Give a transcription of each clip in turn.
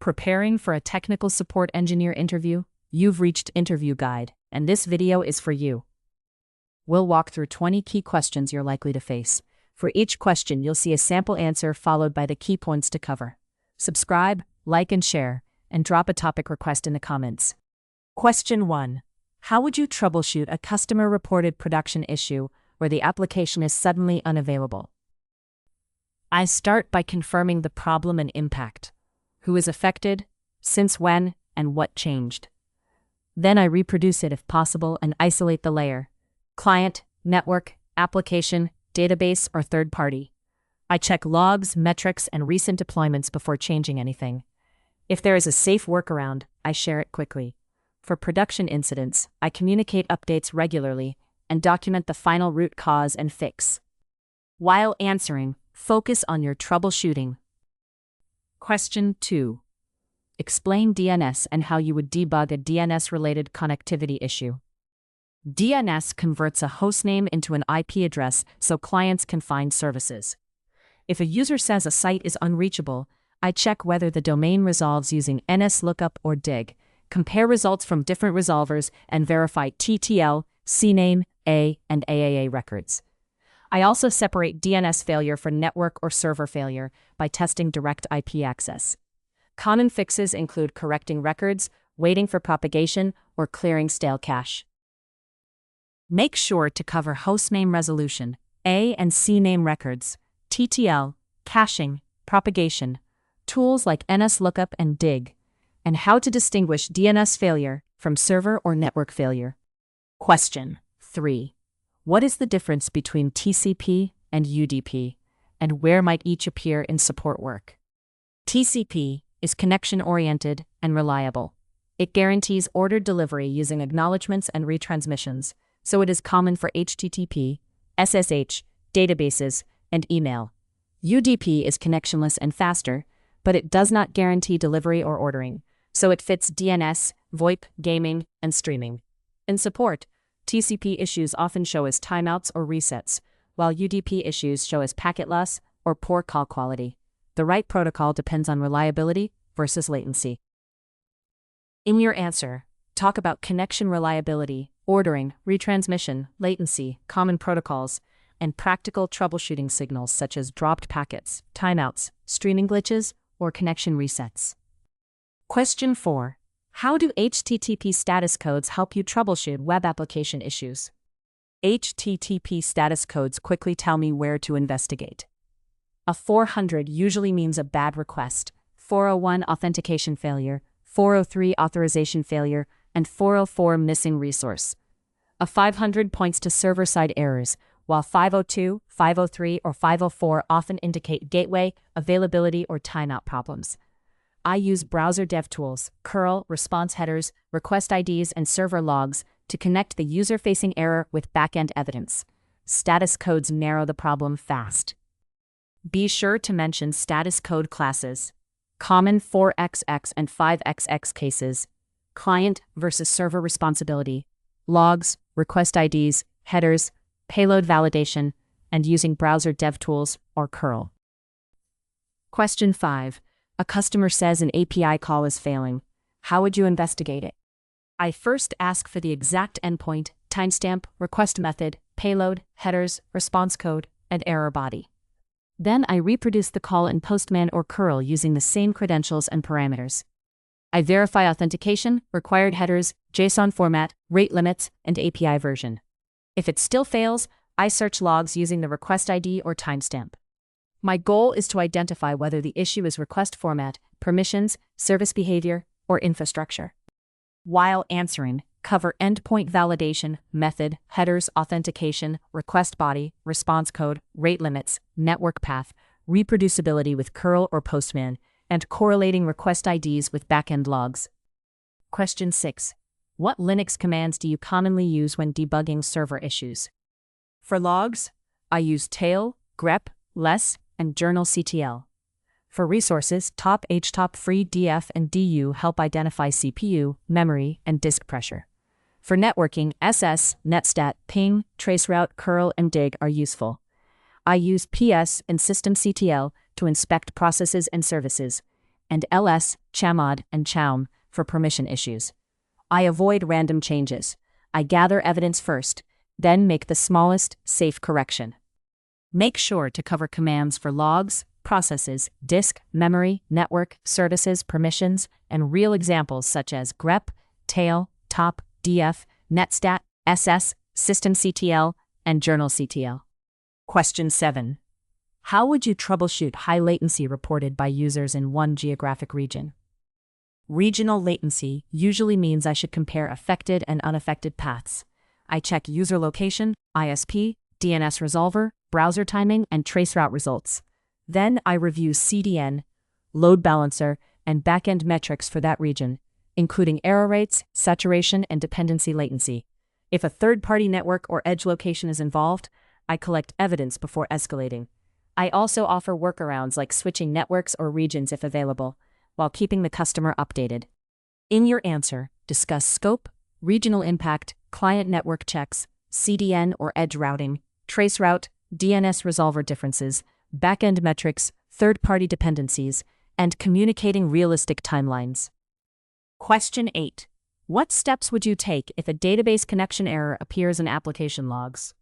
Preparing for a technical support engineer interview? You've reached Interview Guide, and this video is for you. We'll walk through 20 key questions you're likely to face. For each question, you'll see a sample answer followed by the key points to cover. Subscribe, like, and share, and drop a topic request in the comments. Question 1. How would you troubleshoot a customer-reported production issue where the application is suddenly unavailable? I start by confirming the problem and impact. Who is affected, since when, and what changed. Then I reproduce it if possible and isolate the layer: client, network, application, database, or third party. I check logs, metrics, and recent deployments before changing anything. If there is a safe workaround, I share it quickly. For production incidents, I communicate updates regularly and document the final root cause and fix. While answering, focus on your troubleshooting. Question 2. Explain DNS and how you would debug a DNS-related connectivity issue. DNS converts a hostname into an IP address so clients can find services. If a user says a site is unreachable, I check whether the domain resolves using NSLookup or dig, compare results from different resolvers, and verify TTL, CNAME, A, and AAA records. I also separate DNS failure from network or server failure by testing direct IP access. Common fixes include correcting records, waiting for propagation, or clearing stale cache. Make sure to cover hostname resolution, A and CNAME records, TTL, caching, propagation, tools like NSLookup and dig, and how to distinguish DNS failure from server or network failure. Question 3. What is the difference between TCP and UDP, and where might each appear in support work? TCP is connection-oriented and reliable. It guarantees ordered delivery using acknowledgements and retransmissions, so it is common for HTTP, SSH, databases, and email. UDP is connectionless and faster, but it does not guarantee delivery or ordering, so it fits DNS, VoIP, gaming, and streaming. In support, TCP issues often show as timeouts or resets, while UDP issues show as packet loss or poor call quality. The right protocol depends on reliability versus latency. In your answer, talk about connection reliability, ordering, retransmission, latency, common protocols, and practical troubleshooting signals such as dropped packets, timeouts, streaming glitches, or connection resets. Question 4. How do HTTP status codes help you troubleshoot web application issues? HTTP status codes quickly tell me where to investigate. A 400 usually means a bad request, 401 authentication failure, 403 authorization failure, and 404 missing resource. A 500 points to server-side errors, while 502, 503, or 504 often indicate gateway, availability, or timeout problems. I use browser dev tools, curl, response headers, request IDs, and server logs to connect the user-facing error with backend evidence. Status codes narrow the problem fast. Be sure to mention status code classes. Common 4XX and 5XX cases. Client versus server responsibility. Logs, request IDs, headers, payload validation, and using browser dev tools or curl. Question 5. A customer says an API call is failing. How would you investigate it? I first ask for the exact endpoint, timestamp, request method, payload, headers, response code, and error body. Then I reproduce the call in Postman or curl using the same credentials and parameters. I verify authentication, required headers, JSON format, rate limits, and API version. If it still fails, I search logs using the request ID or timestamp. My goal is to identify whether the issue is request format, permissions, service behavior, or infrastructure. While answering, cover endpoint validation, method, headers, authentication, request body, response code, rate limits, network path, reproducibility with curl or Postman, and correlating request IDs with backend logs. Question 6. What Linux commands do you commonly use when debugging server issues? For logs, I use tail, grep, less, and journal-ctl. For resources, top, htop, free, df, and du help identify CPU, memory, and disk pressure. For networking, ss, netstat, ping, traceroute, curl, and dig are useful. I use ps and systemctl to inspect processes and services, and ls, chamod, and chaum for permission issues. I avoid random changes. I gather evidence first, then make the smallest, safe correction. Make sure to cover commands for logs, processes, disk, memory, network, services, permissions, and real examples such as grep, tail, top, df, netstat, ss, systemctl, and journalctl. Question 7. How would you troubleshoot high latency reported by users in one geographic region? Regional latency usually means I should compare affected and unaffected paths. I check user location, ISP, DNS resolver, browser timing, and traceroute results. Then I review CDN, load balancer, and backend metrics for that region, including error rates, saturation, and dependency latency. If a third-party network or edge location is involved, I collect evidence before escalating. I also offer workarounds like switching networks or regions if available, while keeping the customer updated. In your answer, discuss scope, regional impact, client network checks, CDN or edge routing, traceroute, DNS resolver differences, backend metrics, third-party dependencies, and communicating realistic timelines. Question 8. What steps would you take if a database connection error appears in application logs?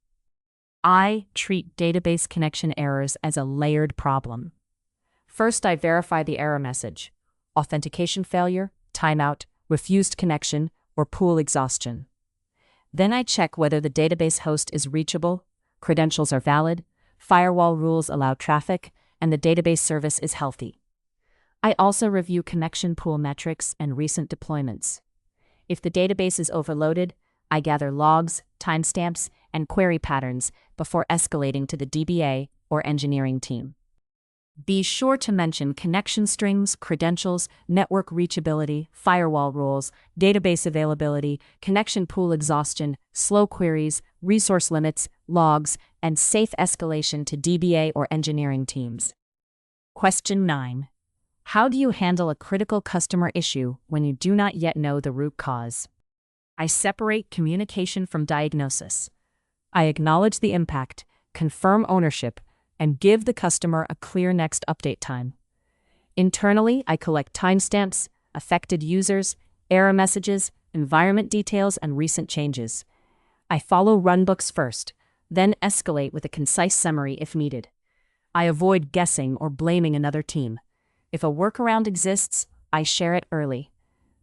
I treat database connection errors as a layered problem. First, I verify the error message: authentication failure, timeout, refused connection, or pool exhaustion. Then I check whether the database host is reachable, credentials are valid, firewall rules allow traffic, and the database service is healthy. I also review connection pool metrics and recent deployments. If the database is overloaded, I gather logs, timestamps, and query patterns before escalating to the DBA or engineering team. Be sure to mention connection strings, credentials, network reachability, firewall rules, database availability, connection pool exhaustion, slow queries, resource limits, logs, and safe escalation to DBA or engineering teams. Question 9. How do you handle a critical customer issue when you do not yet know the root cause? I separate communication from diagnosis. I acknowledge the impact, confirm ownership, and give the customer a clear next update time. Internally, I collect timestamps, affected users, error messages, environment details, and recent changes. I follow runbooks first, then escalate with a concise summary if needed. I avoid guessing or blaming another team. If a workaround exists, I share it early.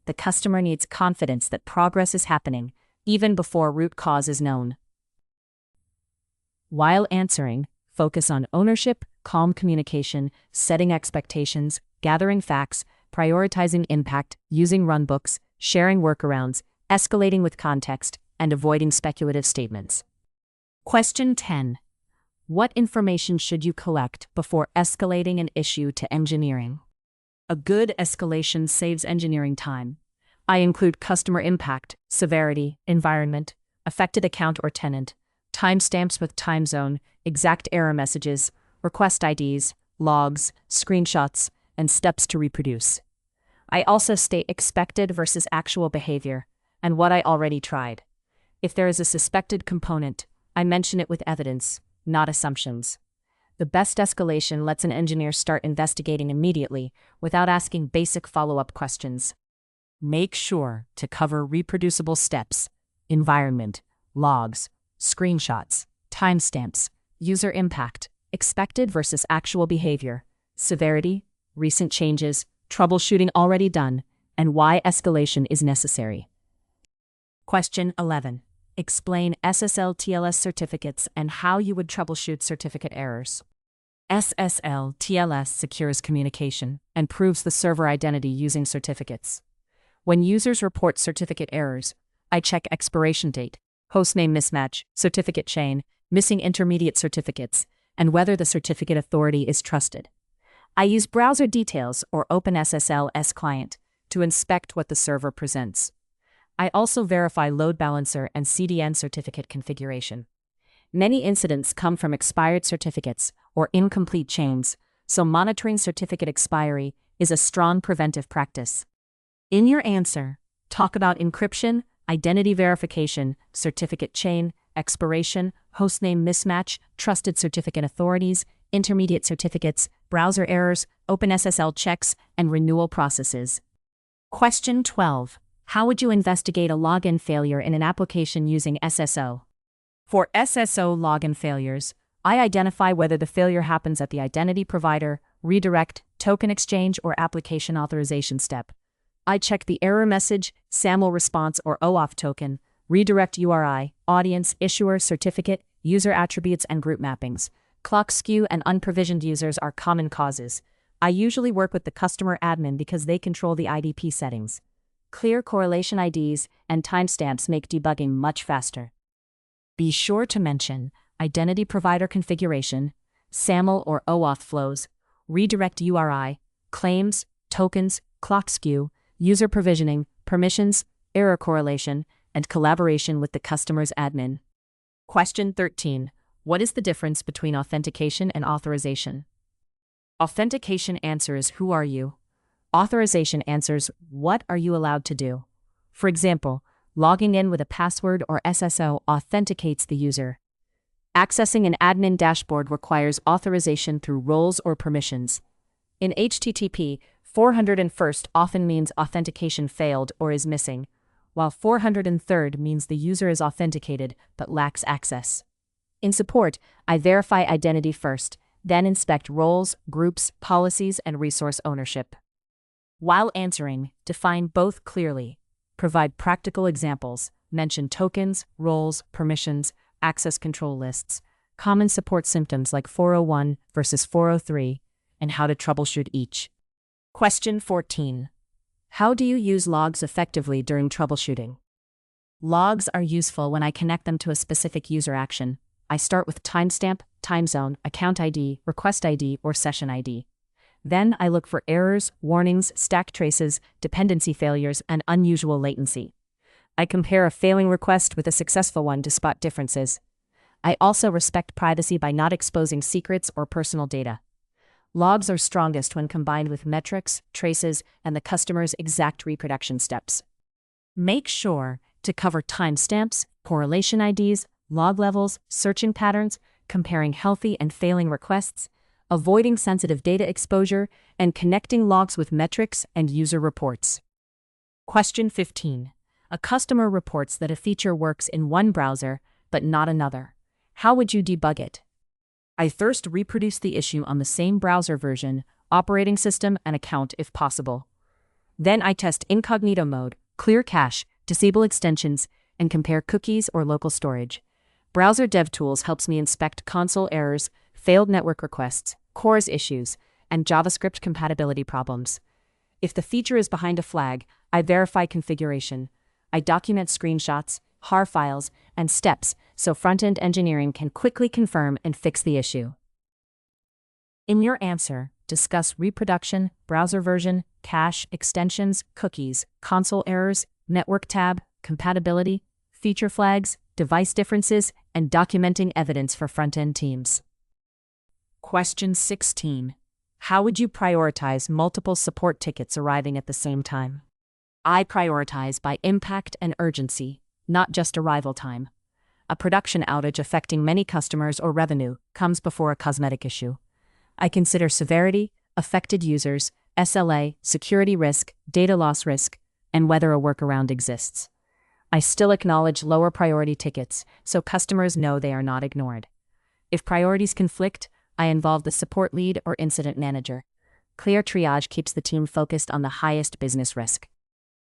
The customer needs confidence that progress is happening, even before root cause is known. While answering, focus on ownership, calm communication, setting expectations, gathering facts, prioritizing impact, using runbooks, sharing workarounds, escalating with context, and avoiding speculative statements. Question 10. What information should you collect before escalating an issue to engineering? A good escalation saves engineering time. I include customer impact, severity, environment, affected account or tenant, timestamps with time zone, exact error messages, request IDs, logs, screenshots, and steps to reproduce. I also state expected versus actual behavior and what I already tried. If there is a suspected component, I mention it with evidence, not assumptions. The best escalation lets an engineer start investigating immediately without asking basic follow-up questions. Make sure to cover reproducible steps, environment, logs, screenshots, timestamps, user impact, expected versus actual behavior, severity, recent changes, troubleshooting already done, and why escalation is necessary. Question 11. Explain SSL/TLS certificates and how you would troubleshoot certificate errors. SSL/TLS secures communication and proves the server identity using certificates. When users report certificate errors, I check expiration date, hostname mismatch, certificate chain, missing intermediate certificates, and whether the certificate authority is trusted. I use browser details or OpenSSL client to inspect what the server presents. I also verify load balancer and CDN certificate configuration. Many incidents come from expired certificates or incomplete chains, so monitoring certificate expiry is a strong preventive practice. In your answer, talk about encryption, identity verification, certificate chain, expiration, hostname mismatch, trusted certificate authorities, intermediate certificates, browser errors, OpenSSL checks, and renewal processes. Question 12. How would you investigate a login failure in an application using SSO? For SSO login failures, I identify whether the failure happens at the identity provider, redirect, token exchange, or application authorization step. I check the error message, SAML response or OAuth token, redirect URI, audience, issuer, certificate, user attributes, and group mappings. Clock skew and unprovisioned users are common causes. I usually work with the customer admin because they control the IDP settings. Clear correlation IDs and timestamps make debugging much faster. Be sure to mention identity provider configuration, SAML or OAuth flows, redirect URI, claims, tokens, clock skew, user provisioning, permissions, error correlation, and collaboration with the customer's admin. Question 13. What is the difference between authentication and authorization? Authentication answers who are you? Authorization answers what are you allowed to do. For example, logging in with a password or SSO authenticates the user. Accessing an admin dashboard requires authorization through roles or permissions. In HTTP, 401st often means authentication failed or is missing, while 403rd means the user is authenticated but lacks access. In support, I verify identity first, then inspect roles, groups, policies, and resource ownership. While answering, define both clearly. Provide practical examples, mention tokens, roles, permissions, access control lists, common support symptoms like 401 versus 403, and how to troubleshoot each. Question 14. How do you use logs effectively during troubleshooting? Logs are useful when I connect them to a specific user action. I start with timestamp, time zone, account ID, request ID, or session ID. Then I look for errors, warnings, stack traces, dependency failures, and unusual latency. I compare a failing request with a successful one to spot differences. I also respect privacy by not exposing secrets or personal data. Logs are strongest when combined with metrics, traces, and the customer's exact reproduction steps. Make sure to cover timestamps, correlation IDs, log levels, searching patterns, comparing healthy and failing requests, avoiding sensitive data exposure, and connecting logs with metrics and user reports. Question 15. A customer reports that a feature works in one browser, but not another. How would you debug it? I first reproduce the issue on the same browser version, operating system, and account if possible. Then I test incognito mode, clear cache, disable extensions, and compare cookies or local storage. Browser DevTools helps me inspect console errors, failed network requests, CORS issues, and JavaScript compatibility problems. If the feature is behind a flag, I verify configuration. I document screenshots, HAR files, and steps so front-end engineering can quickly confirm and fix the issue. In your answer, discuss reproduction, browser version, cache, extensions, cookies, console errors, network tab, compatibility, feature flags, device differences, and documenting evidence for front-end teams. Question 16. How would you prioritize multiple support tickets arriving at the same time? I prioritize by impact and urgency, not just arrival time. A production outage affecting many customers or revenue comes before a cosmetic issue. I consider severity, affected users, SLA, security risk, data loss risk, and whether a workaround exists. I still acknowledge lower priority tickets so customers know they are not ignored. If priorities conflict, I involve the support lead or incident manager. Clear triage keeps the team focused on the highest business risk.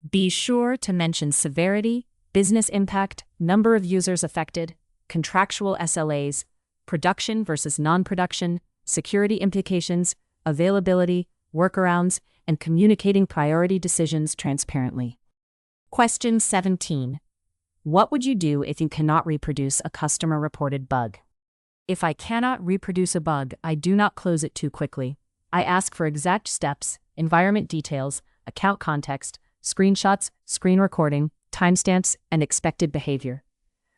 Be sure to mention severity, business impact, number of users affected, contractual SLAs, production versus non-production, security implications, availability, workarounds, and communicating priority decisions transparently. Question 17. What would you do if you cannot reproduce a customer-reported bug? If I cannot reproduce a bug, I do not close it too quickly. I ask for exact steps, environment details, account context, screenshots, screen recording, timestamps, and expected behavior.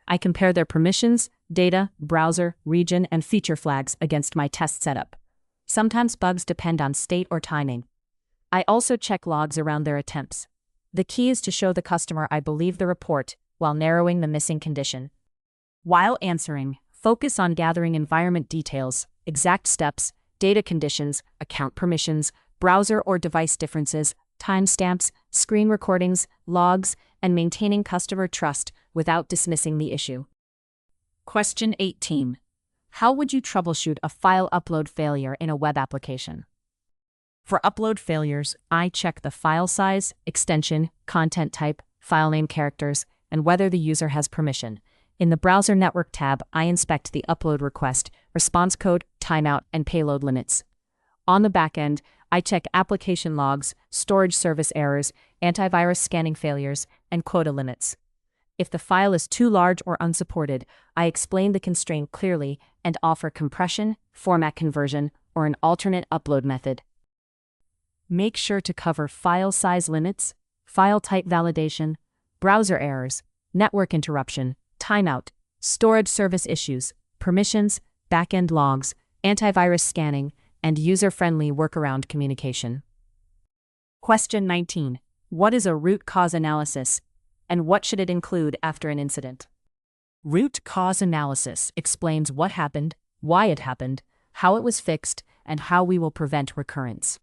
I compare their permissions, data, browser, region, and feature flags against my test setup. Sometimes bugs depend on state or timing. I also check logs around their attempts. The key is to show the customer I believe the report while narrowing the missing condition. While answering, focus on gathering environment details, exact steps, data conditions, account permissions, browser or device differences, timestamps, screen recordings, logs, and maintaining customer trust without dismissing the issue. Question 18. How would you troubleshoot a file upload failure in a web application? For upload failures, I check the file size, extension, content type, file name characters, and whether the user has permission. In the Browser Network tab, I inspect the upload request, response code, timeout, and payload limits. On the backend, I check application logs, storage service errors, antivirus scanning failures, and quota limits. If the file is too large or unsupported, I explain the constraint clearly and offer compression, format conversion, or an alternate upload method. Make sure to cover file size limits, file type validation, browser errors, network interruption, timeout, storage service issues, permissions, backend logs, antivirus scanning, and user-friendly workaround communication. Question 19. What is a root cause analysis, and what should it include after an incident? Root cause analysis explains what happened, why it happened, how it was fixed, and how we will prevent recurrence.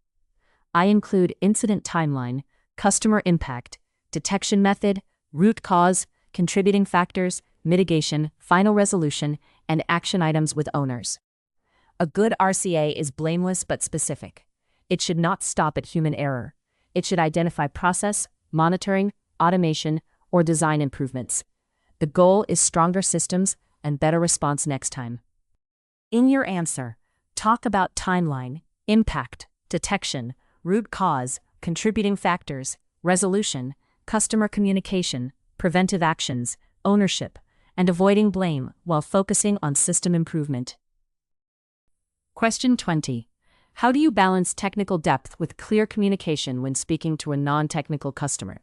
I include incident timeline, customer impact, detection method, root cause, contributing factors, mitigation, final resolution, and action items with owners. A good RCA is blameless but specific. It should not stop at human error. It should identify process, monitoring, automation, or design improvements. The goal is stronger systems and better response next time. In your answer, talk about timeline, impact, detection, root cause, contributing factors, resolution, customer communication, preventive actions, ownership, and avoiding blame while focusing on system improvement. Question 20. How do you balance technical depth with clear communication when speaking to a non-technical customer?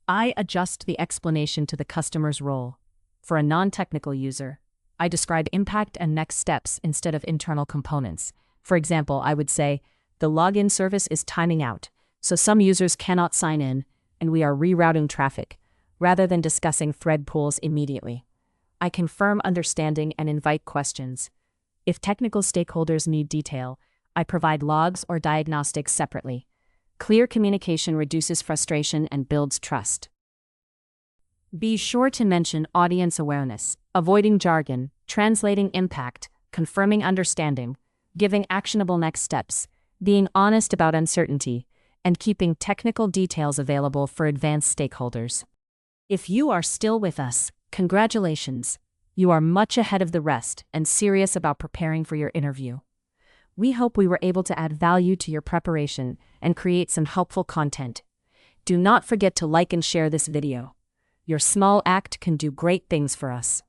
I adjust the explanation to the customer's role. For a non-technical user, I describe impact and next steps instead of internal components. For example, I would say, the login service is timing out, so some users cannot sign in, and we are rerouting traffic, rather than discussing thread pools immediately. I confirm understanding and invite questions. If technical stakeholders need detail, I provide logs or diagnostics separately. Clear communication reduces frustration and builds trust. Be sure to mention audience awareness, avoiding jargon, translating impact, confirming understanding, giving actionable next steps, being honest about uncertainty, and keeping technical details available for advanced stakeholders. If you are still with us, congratulations. You are much ahead of the rest and serious about preparing for your interview. We hope we were able to add value to your preparation and create some helpful content. Do not forget to like and share this video. Your small act can do great things for us.